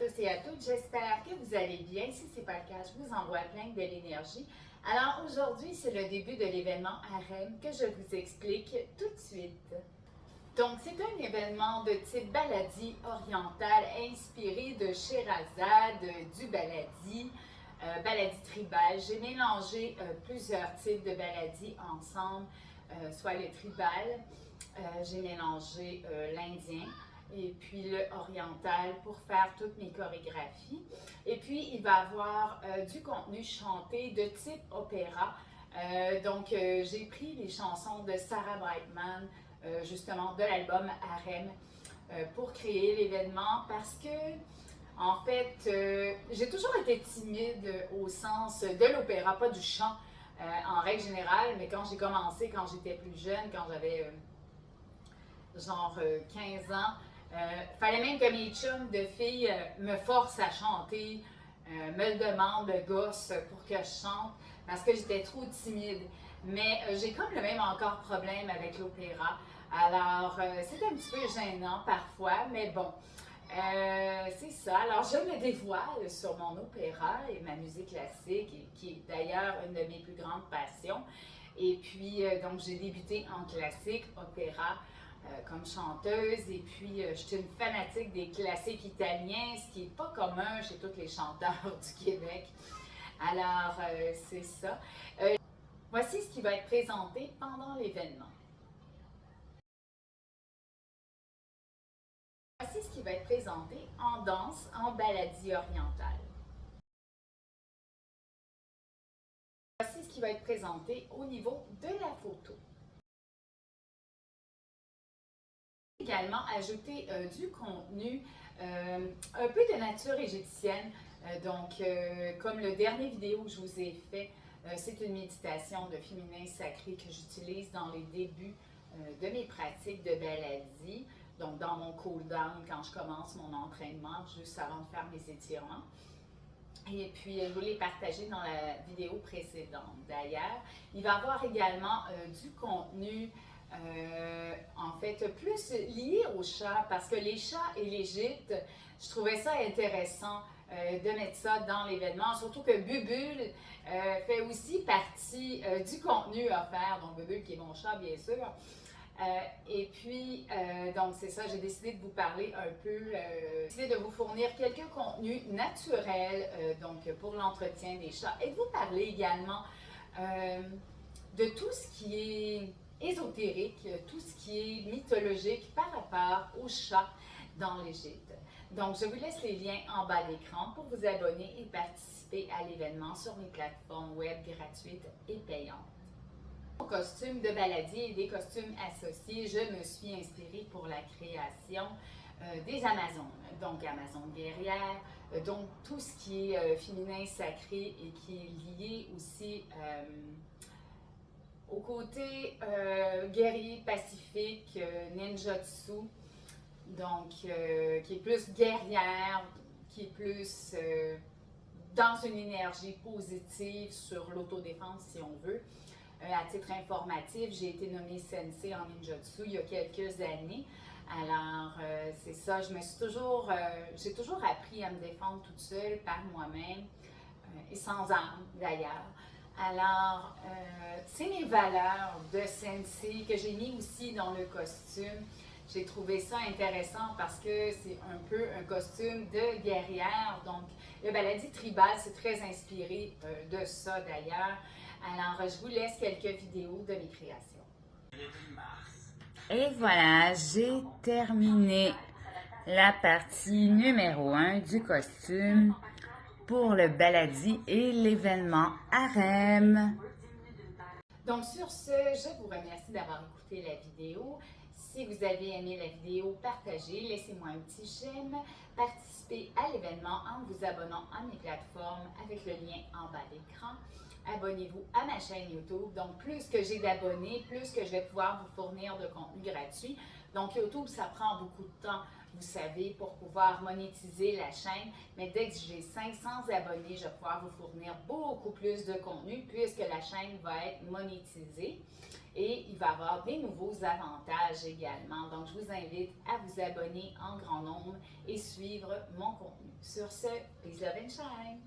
tous et à toutes, j'espère que vous allez bien. Si ce n'est pas le cas, je vous envoie plein de l'énergie. Alors aujourd'hui, c'est le début de l'événement Harem que je vous explique tout de suite. Donc, c'est un événement de type baladie orientale inspiré de Scheherazade, du baladie, baladie tribal. J'ai mélangé plusieurs types de baladie ensemble, soit le tribal, j'ai mélangé l'indien et puis le oriental pour faire toutes mes chorégraphies. Et puis, il va y avoir du contenu chanté de type opéra. J'ai pris les chansons de Sarah Brightman, justement de l'album Harem, pour créer l'événement parce que, en fait, j'ai toujours été timide au sens de l'opéra, pas du chant en règle générale, mais quand j'ai commencé, quand j'étais plus jeune, quand j'avais genre 15 ans, fallait même que mes chums de filles me forcent à chanter, me demandent de gosse pour que je chante parce que j'étais trop timide. Mais j'ai comme le même encore problème avec l'opéra. Alors, c'est un petit peu gênant parfois, mais bon, c'est ça. Alors, je me dévoile sur mon opéra et ma musique classique, qui est d'ailleurs une de mes plus grandes passions. Et puis, donc, j'ai débuté en classique, opéra, comme chanteuse. Et puis, je suis une fanatique des classiques italiens, ce qui n'est pas commun chez tous les chanteurs du Québec. Alors, c'est ça. Voici ce qui va être présenté pendant l'événement. Voici ce qui va être présenté en danse, en baladie orientale. Voici ce qui va être présenté au niveau de la photo. Également ajouter du contenu un peu de nature égyptienne. Comme le dernier vidéo que je vous ai fait, c'est une méditation de féminin sacré que j'utilise dans les débuts de mes pratiques de baladie. Donc, dans mon cool-down, quand je commence mon entraînement, juste avant de faire mes étirements. Et puis, je vous l'ai partagé dans la vidéo précédente. D'ailleurs, il va y avoir également du contenu, en fait, plus lié aux chats, parce que les chats et l'Égypte, je trouvais ça intéressant de mettre ça dans l'événement, surtout que Bubule fait aussi partie du contenu offert, donc Bubule qui est mon chat, bien sûr. Donc c'est ça, j'ai décidé de vous parler un peu, décidé de vous fournir quelques contenus naturels, pour l'entretien des chats, et de vous parler également de tout ce qui est ésotérique, tout ce qui est mythologique par rapport aux chats dans l'Égypte. Donc, je vous laisse les liens en bas d'écran pour vous abonner et participer à l'événement sur mes plateformes web gratuites et payantes. Au costume de baladie et des costumes associés, je me suis inspirée pour la création des Amazones. Donc, Amazones guerrières, donc tout ce qui est féminin sacré et qui est lié aussi au côté guerrier pacifique, ninjutsu, donc qui est plus guerrière, qui est plus dans une énergie positive sur l'autodéfense si on veut. À titre informatif, j'ai été nommée sensei en ninjutsu il y a quelques années. Alors, c'est ça, j'ai toujours appris à me défendre toute seule par moi-même et sans armes d'ailleurs. Alors, c'est mes valeurs de sensei que j'ai mis aussi dans le costume. J'ai trouvé ça intéressant parce que c'est un peu un costume de guerrière. Donc, le baladie tribal, c'est très inspiré de ça d'ailleurs. Alors, je vous laisse quelques vidéos de mes créations. Et voilà, j'ai terminé la partie numéro 1 du costume pour le baladie et l'événement Harem. Donc, sur ce, je vous remercie d'avoir écouté la vidéo. Si vous avez aimé la vidéo, partagez, laissez-moi un petit j'aime, participez à l'événement en vous abonnant à mes plateformes avec le lien en bas d'écran. Abonnez-vous à ma chaîne YouTube. Donc, plus que j'ai d'abonnés, plus que je vais pouvoir vous fournir de contenu gratuit. Donc, YouTube, ça prend beaucoup de temps, vous savez, pour pouvoir monétiser la chaîne. Mais dès que j'ai 500 abonnés, je vais pouvoir vous fournir beaucoup plus de contenu puisque la chaîne va être monétisée. Et il va y avoir des nouveaux avantages également. Donc, je vous invite à vous abonner en grand nombre et suivre mon contenu. Sur ce, peace, love and shine!